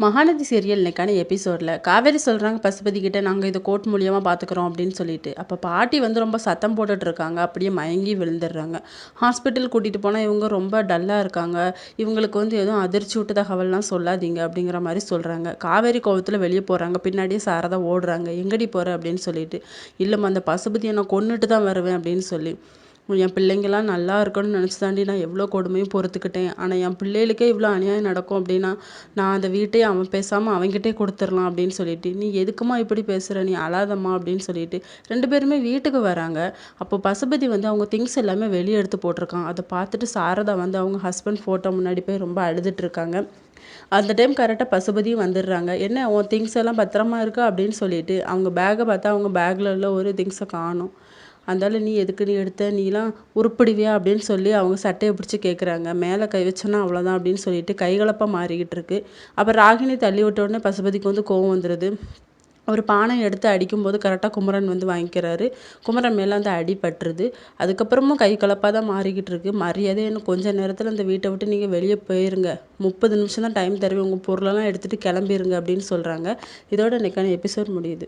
Mahanadi serial இன்னைக்கான எபிசோடில் காவேரி சொல்கிறாங்க பசுபதி கிட்ட, நாங்கள் இதை கோர்ட் மூலியமாக பார்த்துக்குறோம் அப்படின்னு சொல்லிட்டு. அப்போ பாட்டி வந்து ரொம்ப சத்தம் போட்டுட்டு இருக்காங்க, அப்படியே மயங்கி விழுந்துடுறாங்க. ஹாஸ்பிட்டல் கூட்டிகிட்டு போனால் இவங்க ரொம்ப டல்லாக இருக்காங்க, இவங்களுக்கு வந்து எதுவும் அதிர்ச்சி விட்டு தகவல்லாம் சொல்லாதீங்க அப்படிங்கிற மாதிரி சொல்கிறாங்க. காவேரி கோவத்தில் வெளியே போகிறாங்க, பின்னாடியே சாரதா ஓடுறாங்க. எங்கடி போகிற அப்படின்னு சொல்லிட்டு. இல்லைம்மா, அந்த பசுபதியை நான் கொன்னுட்டு தான் வருவேன் அப்படின்னு சொல்லி. என் பிள்ளைங்களாம் நல்லா இருக்கணும்னு நினச்சி தாண்டி நான் எவ்வளோ கொடுமையும் பொறுத்துக்கிட்டேன். ஆனால் என் பிள்ளைகளுக்கே இவ்வளோ அநியாயம் நடக்கும் அப்படின்னா நான் அந்த வீட்டையே அவன் பேசாமல் அவன்கிட்டே கொடுத்துடலாம் அப்படின்னு சொல்லிட்டு. நீ எதுக்குமா இப்படி பேசுகிற, நீ அழாதம்மா அப்படின்னு சொல்லிட்டு 2 பேருமே வீட்டுக்கு வராங்க. அப்போ பசுபதி வந்து அவங்க திங்ஸ் எல்லாமே வெளியே எடுத்து போட்டிருக்கான். அதை பார்த்துட்டு சாரதா வந்து அவங்க ஹஸ்பண்ட் ஃபோட்டோ முன்னாடி போய் ரொம்ப அழுதுட்டு இருக்காங்க. அந்த டைம் கரெக்டாக பசுபதியும் வந்துடுறாங்க. என்ன உன் திங்ஸ் எல்லாம் பத்திரமா இருக்கா அப்படின்னு சொல்லிட்டு. அவங்க பேக்கை பார்த்தா அவங்க பேக்கில் உள்ள ஒரு திங்ஸை காணும். அதனால நீ எதுக்கு நீ எடுத்த, நீலாம் உருப்பிடுவியா அப்படின்னு சொல்லி அவங்க சட்டையை பிடிச்சி கேட்குறாங்க. மேலே கை வச்சோன்னா அவ்வளோதான் அப்படின்னு சொல்லிட்டு கைகலப்பாக மாறிக்கிட்டு இருக்கு. அப்போ ராகினி தள்ளி விட்ட உடனே பசுபதிக்கு வந்து கோவம் வந்துடுது. ஒரு பானை எடுத்து அடிக்கும்போது கரெக்டாக குமரன் வந்து வாங்கிக்கிறாரு. குமரன் மேலே அந்த அடி பட்டுருது. அதுக்கப்புறமும் கை கலப்பாக தான் மாறிக்கிட்டு இருக்கு. மரியாதை இன்னும் கொஞ்சம் நேரத்தில் இந்த வீட்டை விட்டு நீங்கள் வெளியே போயிருங்க, 30 நிமிஷம் தான் டைம் தருவேன், உங்கள் பொருளெல்லாம் எடுத்துகிட்டு கிளம்பிருங்க அப்படின்னு சொல்கிறாங்க. இதோட இன்னைக்கான எபிசோட் முடியுது.